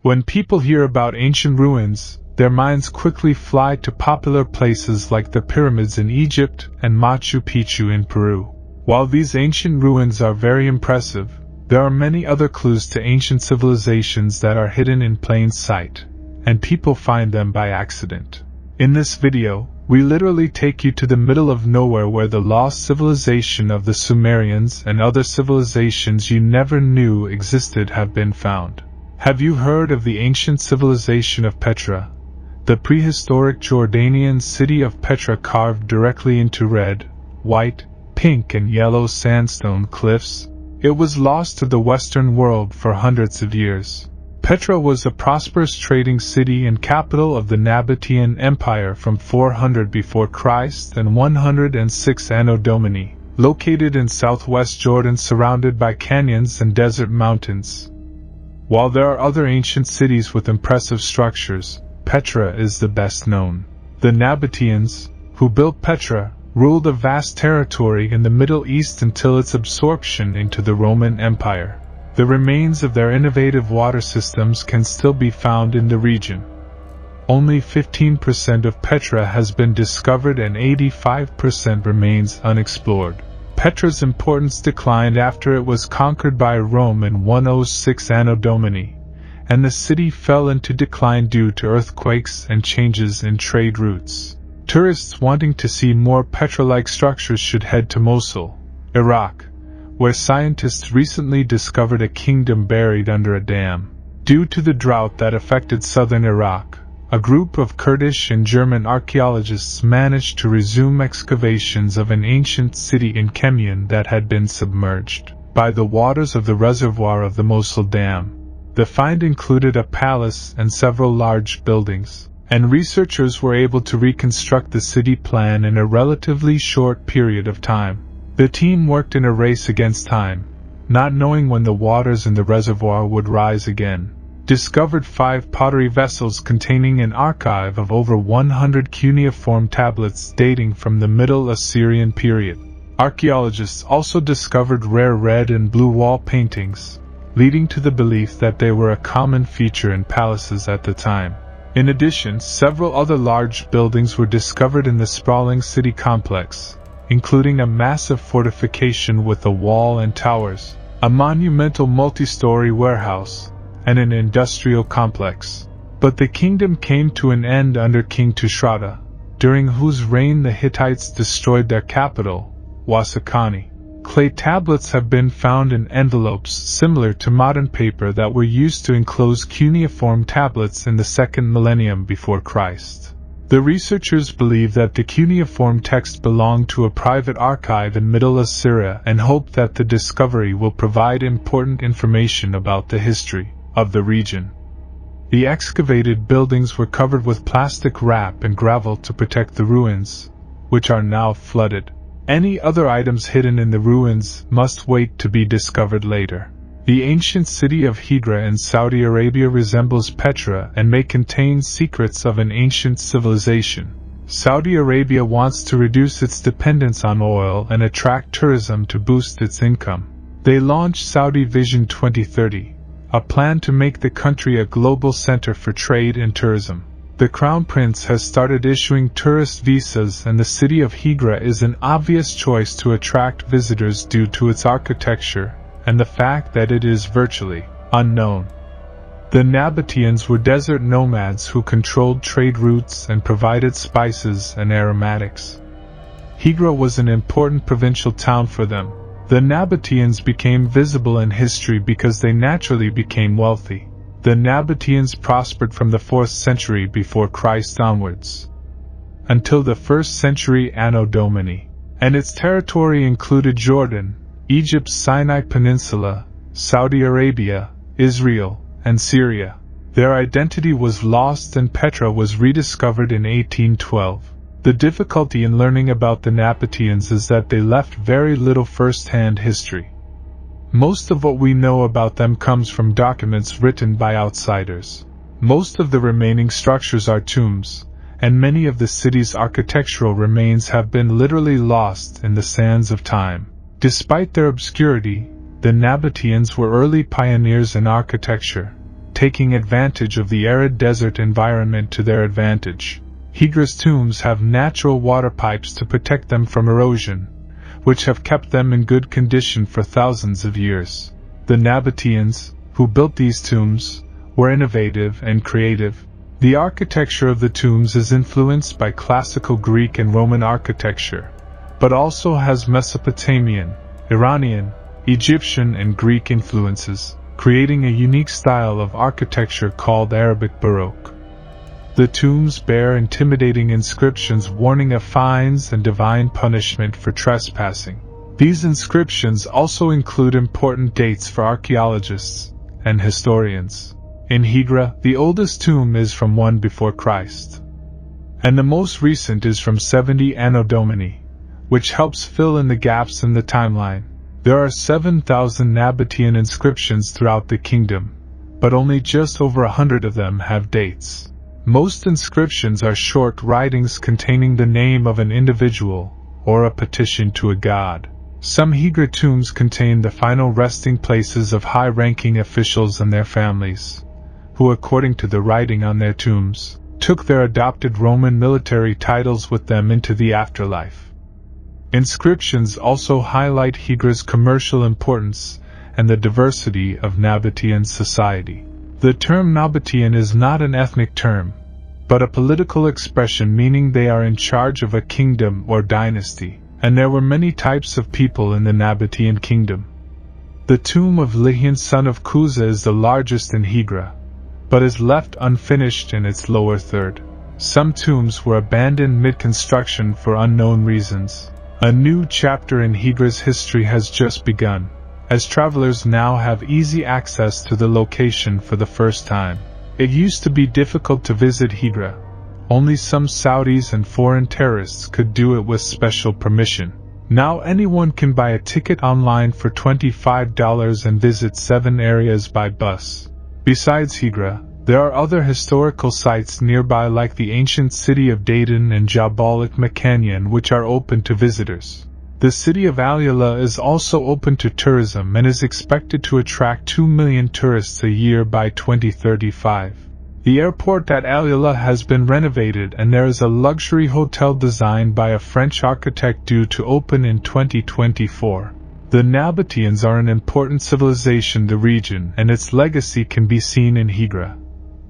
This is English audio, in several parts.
When people hear about ancient ruins, their minds quickly fly to popular places like the pyramids in Egypt and Machu Picchu in Peru. While these ancient ruins are very impressive, there are many other clues to ancient civilizations that are hidden in plain sight, and people find them by accident. In this video, we literally take you to the middle of nowhere where the lost civilization of the Sumerians and other civilizations you never knew existed have been found. Have you heard of the ancient civilization of Petra? The prehistoric Jordanian city of Petra carved directly into red, white, pink and yellow sandstone cliffs? It was lost to the Western world for hundreds of years. Petra was a prosperous trading city and capital of the Nabataean Empire from 400 before Christ and 106 Anno Domini, located in southwest Jordan surrounded by canyons and desert mountains. While there are other ancient cities with impressive structures, Petra is the best known. The Nabataeans, who built Petra, ruled a vast territory in the Middle East until its absorption into the Roman Empire. The remains of their innovative water systems can still be found in the region. Only 15% of Petra has been discovered and 85% remains unexplored. Petra's importance declined after it was conquered by Rome in 106 Anno Domini, and the city fell into decline due to earthquakes and changes in trade routes. Tourists wanting to see more Petra-like structures should head to Mosul, Iraq, where scientists recently discovered a kingdom buried under a dam. Due to the drought that affected southern Iraq, a group of Kurdish and German archaeologists managed to resume excavations of an ancient city in Kemyan that had been submerged by the waters of the reservoir of the Mosul Dam. The find included a palace and several large buildings, and researchers were able to reconstruct the city plan in a relatively short period of time. The team worked in a race against time, not knowing when the waters in the reservoir would rise again. Discovered 5 pottery vessels containing an archive of over 100 cuneiform tablets dating from the Middle Assyrian period. Archaeologists also discovered rare red and blue wall paintings, leading to the belief that they were a common feature in palaces at the time. In addition, several other large buildings were discovered in the sprawling city complex, including a massive fortification with a wall and towers, a monumental multi-story warehouse, and an industrial complex. But the kingdom came to an end under King Tushratta, during whose reign the Hittites destroyed their capital, Wasakani. Clay tablets have been found in envelopes similar to modern paper that were used to enclose cuneiform tablets in the 2nd millennium before Christ. The researchers believe that the cuneiform text belonged to a private archive in Middle Assyria and hope that the discovery will provide important information about the history of the region. The excavated buildings were covered with plastic wrap and gravel to protect the ruins, which are now flooded. Any other items hidden in the ruins must wait to be discovered later. The ancient city of Hydra in Saudi Arabia resembles Petra and may contain secrets of an ancient civilization. Saudi Arabia wants to reduce its dependence on oil and attract tourism to boost its income. They launched Saudi Vision 2030, a plan to make the country a global center for trade and tourism. The Crown Prince has started issuing tourist visas, and the city of Hydra is an obvious choice to attract visitors due to its architecture and the fact that it is virtually unknown. The Nabataeans were desert nomads who controlled trade routes and provided spices and aromatics. Hydra was an important provincial town for them. The Nabataeans became visible in history because they naturally became wealthy. The Nabataeans prospered from the 4th century before Christ onwards, until the 1st century Anno Domini, and its territory included Jordan, Egypt's Sinai Peninsula, Saudi Arabia, Israel, and Syria. Their identity was lost and Petra was rediscovered in 1812. The difficulty in learning about the Nabataeans is that they left very little first-hand history. Most of what we know about them comes from documents written by outsiders. Most of the remaining structures are tombs, and many of the city's architectural remains have been literally lost in the sands of time. Despite their obscurity, the Nabataeans were early pioneers in architecture, taking advantage of the arid desert environment to their advantage. Higra's tombs have natural water pipes to protect them from erosion, which have kept them in good condition for thousands of years. The Nabataeans, who built these tombs, were innovative and creative. The architecture of the tombs is influenced by classical Greek and Roman architecture, but also has Mesopotamian, Iranian, Egyptian and Greek influences, creating a unique style of architecture called Arabic Baroque. The tombs bear intimidating inscriptions warning of fines and divine punishment for trespassing. These inscriptions also include important dates for archaeologists and historians. In Higra, the oldest tomb is from 1 before Christ, and the most recent is from 70 Anno Domini, which helps fill in the gaps in the timeline. There are 7,000 Nabataean inscriptions throughout the kingdom, but only just over 100 of them have dates. Most inscriptions are short writings containing the name of an individual or a petition to a god. Some Higra tombs contain the final resting places of high-ranking officials and their families, who, according to the writing on their tombs, took their adopted Roman military titles with them into the afterlife. Inscriptions also highlight Higra's commercial importance and the diversity of Nabataean society. The term Nabataean is not an ethnic term, but a political expression meaning they are in charge of a kingdom or dynasty, and there were many types of people in the Nabataean kingdom. The tomb of Lihian son of Kuza is the largest in Higra, but is left unfinished in its lower third. Some tombs were abandoned mid-construction for unknown reasons. A new chapter in Higra's history has just begun, as travelers now have easy access to the location for the first time. It used to be difficult to visit Higra. Only some Saudis and foreign tourists could do it with special permission. Now anyone can buy a ticket online for $25 and visit 7 areas by bus. Besides Higra, there are other historical sites nearby like the ancient city of Dayton and Jabal al-Makanian which are open to visitors. The city of Al-Yala is also open to tourism and is expected to attract 2 million tourists a year by 2035. The airport at Al-Yala has been renovated and there is a luxury hotel designed by a French architect due to open in 2024. The Nabataeans are an important civilization in the region and its legacy can be seen in Higra.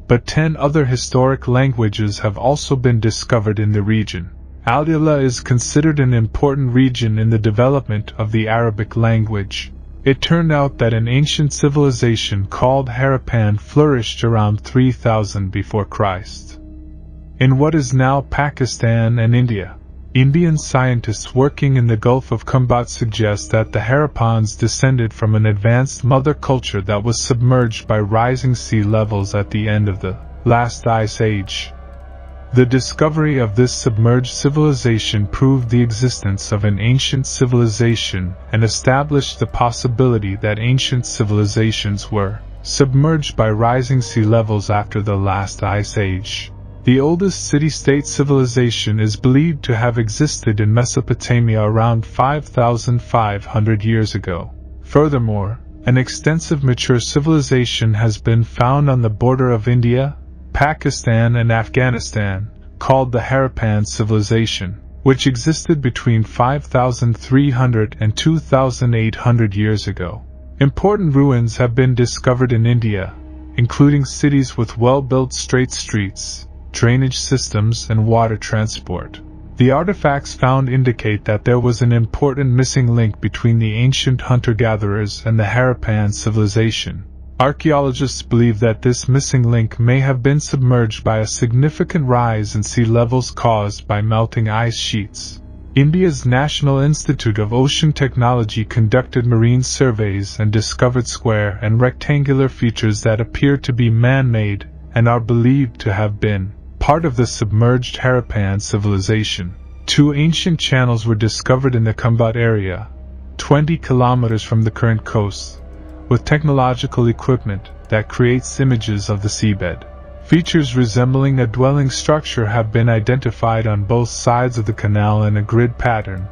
But 10 other historic languages have also been discovered in the region. Al-Yala is considered an important region in the development of the Arabic language. It turned out that an ancient civilization called Harappan flourished around 3000 before Christ. In what is now Pakistan and India, Indian scientists working in the Gulf of Kumbat suggest that the Harappans descended from an advanced mother culture that was submerged by rising sea levels at the end of the last ice age. The discovery of this submerged civilization proved the existence of an ancient civilization and established the possibility that ancient civilizations were submerged by rising sea levels after the last ice age. The oldest city-state civilization is believed to have existed in Mesopotamia around 5,500 years ago. Furthermore, an extensive mature civilization has been found on the border of India, Pakistan and Afghanistan, called the Harappan civilization, which existed between 5,300 and 2,800 years ago. Important ruins have been discovered in India, including cities with well-built straight streets, drainage systems and water transport. The artifacts found indicate that there was an important missing link between the ancient hunter-gatherers and the Harappan civilization. Archaeologists believe that this missing link may have been submerged by a significant rise in sea levels caused by melting ice sheets. India's National Institute of Ocean Technology conducted marine surveys and discovered square and rectangular features that appear to be man-made and are believed to have been part of the submerged Harappan civilization. 2 ancient channels were discovered in the Kumbat area, 20 kilometers from the current coast, with technological equipment that creates images of the seabed. Features resembling a dwelling structure have been identified on both sides of the canal in a grid pattern,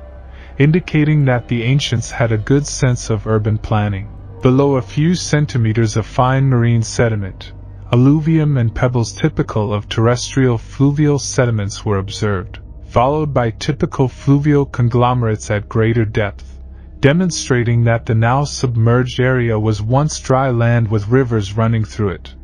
indicating that the ancients had a good sense of urban planning. Below a few centimeters of fine marine sediment, alluvium and pebbles typical of terrestrial fluvial sediments were observed, followed by typical fluvial conglomerates at greater depth, demonstrating that the now submerged area was once dry land with rivers running through it.